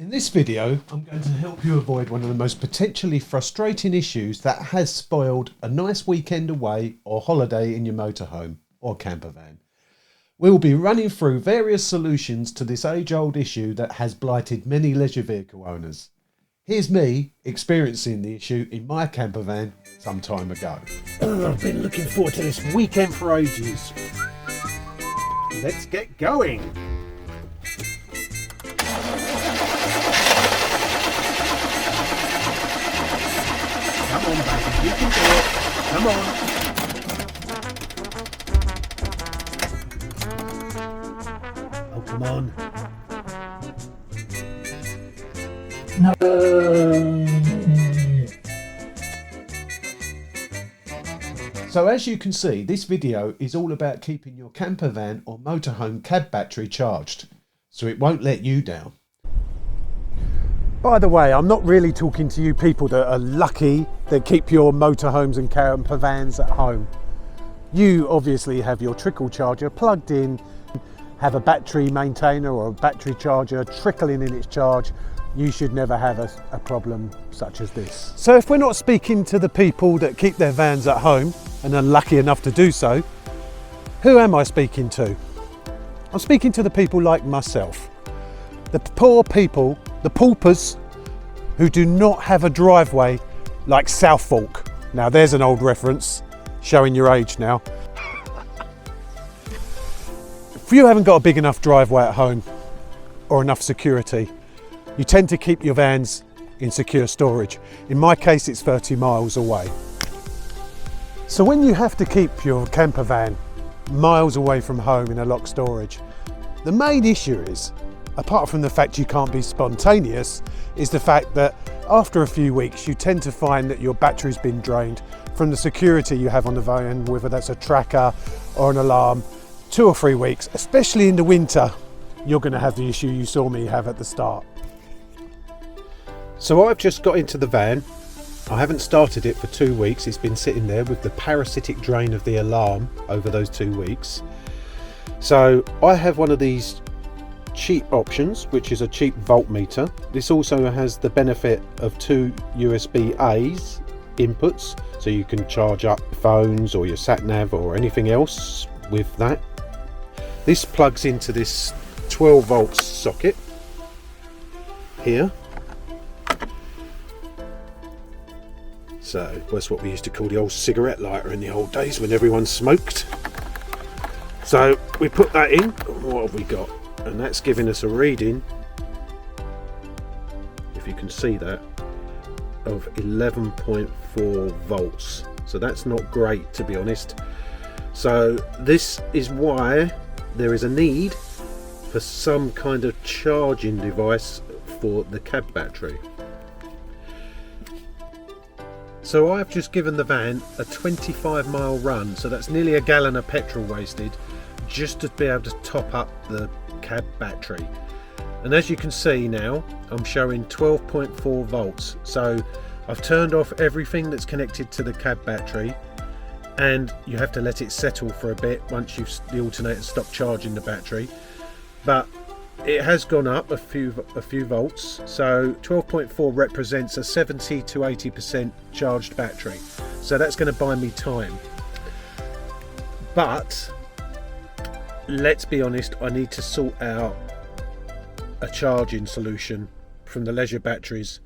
In this video, I'm going to help you avoid one of the most potentially frustrating issues that has spoiled a nice weekend away or holiday in your motorhome or campervan. We will be running through various solutions to this age-old issue that has blighted many leisure vehicle owners. Here's me experiencing the issue in my campervan some time ago. I've been looking forward to this weekend for ages. Let's get going. Come on, baby, you can do it. Come on. Oh, come on. No. So as you can see, this video is all about keeping your campervan or motorhome cab battery charged, so it won't let you down. By the way, I'm not really talking to you people that are lucky that keep your motorhomes and campervans at home. You obviously have your trickle charger plugged in, have a battery maintainer or a battery charger trickling in its charge. You should never have a problem such as this. So if we're not speaking to the people that keep their vans at home and are lucky enough to do so, who am I speaking to? I'm speaking to the people like myself. The poor people, the paupers, who do not have a driveway like Southfork. Now there's an old reference, showing your age now. If you haven't got a big enough driveway at home or enough security, you tend to keep your vans in secure storage. In my case, it's 30 miles away. So when you have to keep your camper van miles away from home in a locked storage, the main issue is, apart from the fact you can't be spontaneous, is the fact that after a few weeks you tend to find that your battery's been drained from the security you have on the van, whether that's a tracker or an alarm. 2 or 3 weeks, especially in the winter, you're going to have the issue you saw me have at the start. So I've just got into the van. I haven't started it for 2 weeks. It's been sitting there with the parasitic drain of the alarm over those 2 weeks. So I have one of these cheap options, which is a cheap voltmeter. This also has the benefit of 2 USB-A's inputs, so you can charge up phones or your sat nav or anything else with that. This plugs into this 12 volt socket here. So that's what we used to call the old cigarette lighter in the old days when everyone smoked. So we put that in. What have we got? And that's giving us a reading, if you can see that, of 11.4 volts. So that's not great, to be honest. So this is why there is a need for some kind of charging device for the cab battery. So I've just given the van a 25-mile run, so that's nearly a gallon of petrol wasted just to be able to top up the cab battery. And as you can see now, I'm showing 12.4 volts. So I've turned off everything that's connected to the cab battery, and you have to let it settle for a bit once the alternator stopped charging the battery. But it has gone up a few volts, so 12.4 represents a 70 to 80% charged battery. So that's going to buy me time. But let's be honest, I need to sort out a charging solution from the leisure batteries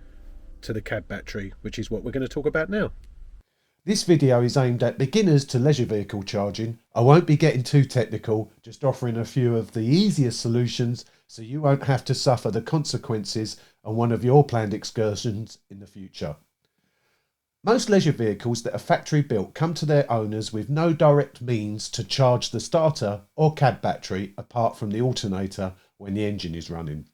to the cab battery, which is what we're going to talk about now. This video is aimed at beginners to leisure vehicle charging. I won't be getting too technical, just offering a few of the easiest solutions so you won't have to suffer the consequences on one of your planned excursions in the future. Most leisure vehicles that are factory built come to their owners with no direct means to charge the starter or cab battery apart from the alternator when the engine is running.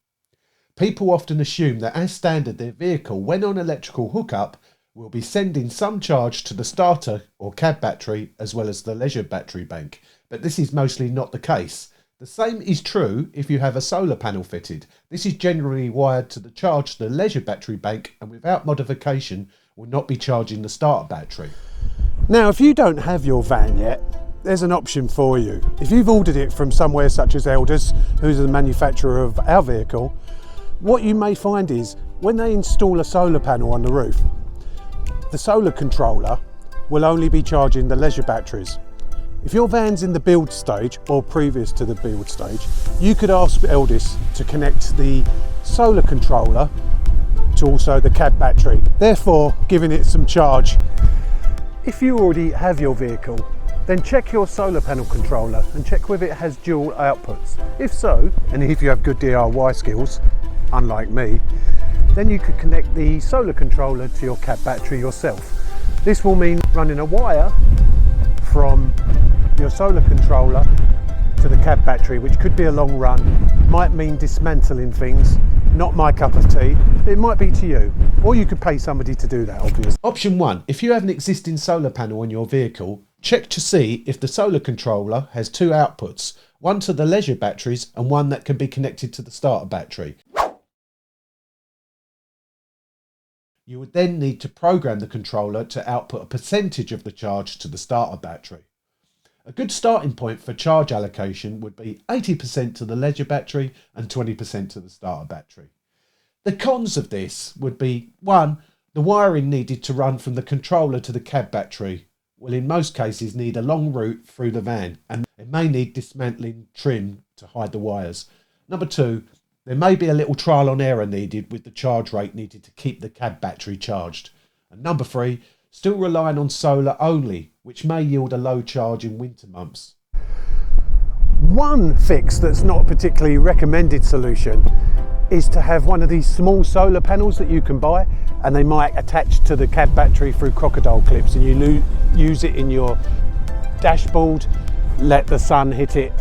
People often assume that as standard their vehicle, when on electrical hookup, will be sending some charge to the starter or cab battery as well as the leisure battery bank, but this is mostly not the case. The same is true if you have a solar panel fitted. This is generally wired to charge the leisure battery bank and without modification will not be charging the starter battery. Now if you don't have your van yet, there's an option for you. If you've ordered it from somewhere such as Elders, who's the manufacturer of our vehicle, What you may find is when they install a solar panel on the roof, the solar controller will only be charging the leisure batteries. If your van's in the build stage or previous to the build stage, you could ask Eldis to connect the solar controller to also the cab battery, therefore giving it some charge. If you already have your vehicle, then check your solar panel controller and check whether it has dual outputs. If so, and if you have good DIY skills, unlike me, then you could connect the solar controller to your cab battery yourself. This will mean running a wire from your solar controller to the cab battery, which could be a long run, might mean dismantling things. Not my cup of tea. It might be to you, or you could pay somebody to do that, obviously. Option 1. If you have an existing solar panel on your vehicle, check to see if the solar controller has two outputs, one to the leisure batteries and one that can be connected to the starter battery. You would then need to program the controller to output a percentage of the charge to the starter battery. A good starting point for charge allocation would be 80% to the leisure battery and 20% to the starter battery. The cons of this would be 1. The wiring needed to run from the controller to the cab battery will in most cases need a long route through the van, and it may need dismantling trim to hide the wires. Number 2, there may be a little trial and error needed with the charge rate needed to keep the cab battery charged. And number 3, still relying on solar only, which may yield a low charge in winter months. One fix that's not a particularly recommended solution is to have one of these small solar panels that you can buy, and they might attach to the cab battery through crocodile clips, and you use it in your dashboard, let the sun hit it.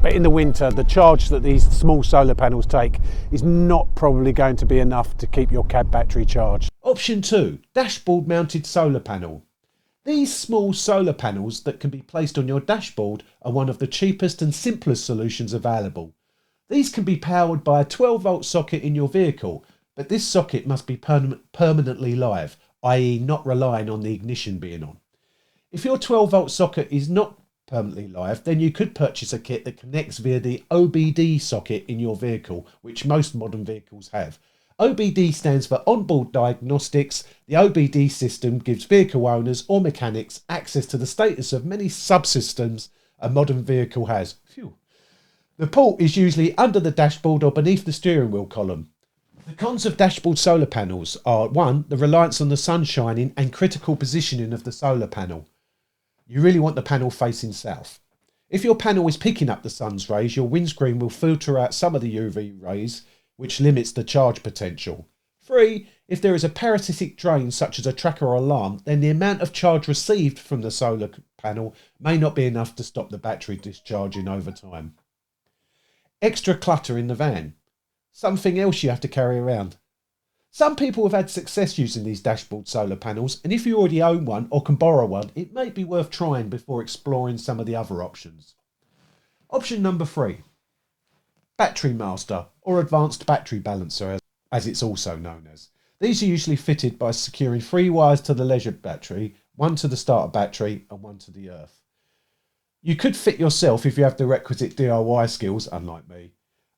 But in the winter, the charge that these small solar panels take is not probably going to be enough to keep your cab battery charged. Option 2, dashboard mounted solar panel. These small solar panels that can be placed on your dashboard are one of the cheapest and simplest solutions available. These can be powered by a 12-volt socket in your vehicle, but this socket must be permanently live, i.e. not relying on the ignition being on. If your 12-volt socket is not permanently live, then you could purchase a kit that connects via the OBD socket in your vehicle, which most modern vehicles have. OBD stands for onboard diagnostics. The OBD system gives vehicle owners or mechanics access to the status of many subsystems a modern vehicle has. Phew. The port is usually under the dashboard or beneath the steering wheel column. The cons of dashboard solar panels are 1. The reliance on the sun shining and critical positioning of the solar panel. You really want the panel facing south. If your panel is picking up the sun's rays, your windscreen will filter out some of the UV rays, which limits the charge potential. 3. If there is a parasitic drain such as a tracker or alarm, then the amount of charge received from the solar panel may not be enough to stop the battery discharging over time. Extra clutter in the van. Something else you have to carry around. Some people have had success using these dashboard solar panels, and if you already own one or can borrow one, it may be worth trying before exploring some of the other options. Option number 3. Battery Master, or Advanced Battery Balancer as it's also known as. These are usually fitted by securing 3 wires to the leisure battery, 1 to the starter battery and 1 to the earth. You could fit yourself if you have the requisite DIY skills, unlike me.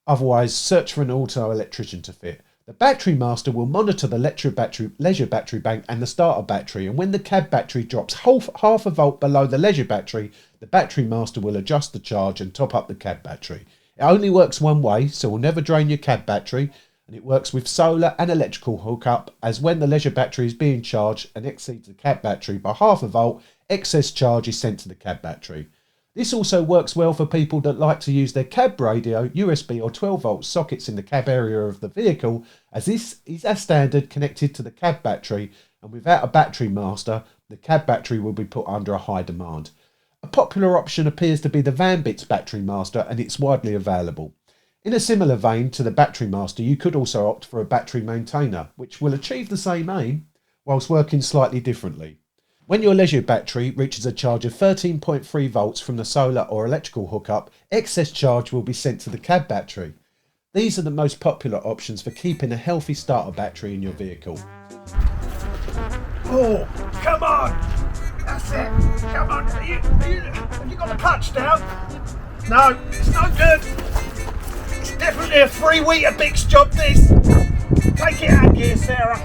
Otherwise, search for an auto electrician to fit. The Battery Master will monitor the leisure battery bank and the starter battery, and when the cab battery drops half a volt below the leisure battery, the Battery Master will adjust the charge and top up the cab battery. It only works one way, so it will never drain your cab battery, and it works with solar and electrical hookup, as when the leisure battery is being charged and exceeds the cab battery by half a volt, excess charge is sent to the cab battery. This also works well for people that like to use their cab radio, USB or 12-volt sockets in the cab area of the vehicle, as this is as standard connected to the cab battery, and without a Battery Master, the cab battery will be put under a high demand. A popular option appears to be the VanBits Battery Master, and it's widely available. In a similar vein to the Battery Master, you could also opt for a battery maintainer, which will achieve the same aim, whilst working slightly differently. When your leisure battery reaches a charge of 13.3 volts from the solar or electrical hookup, excess charge will be sent to the cab battery. These are the most popular options for keeping a healthy starter battery in your vehicle. Oh, come on! That's it! Come on! Have you got the clutch down? No, it's not good! Definitely a 3 Weetabix job, this. Take it out of gear, Sarah.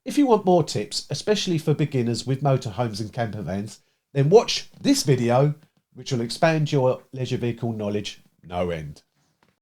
If you want more tips, especially for beginners with motorhomes and campervans, then watch this video, which will expand your leisure vehicle knowledge no end.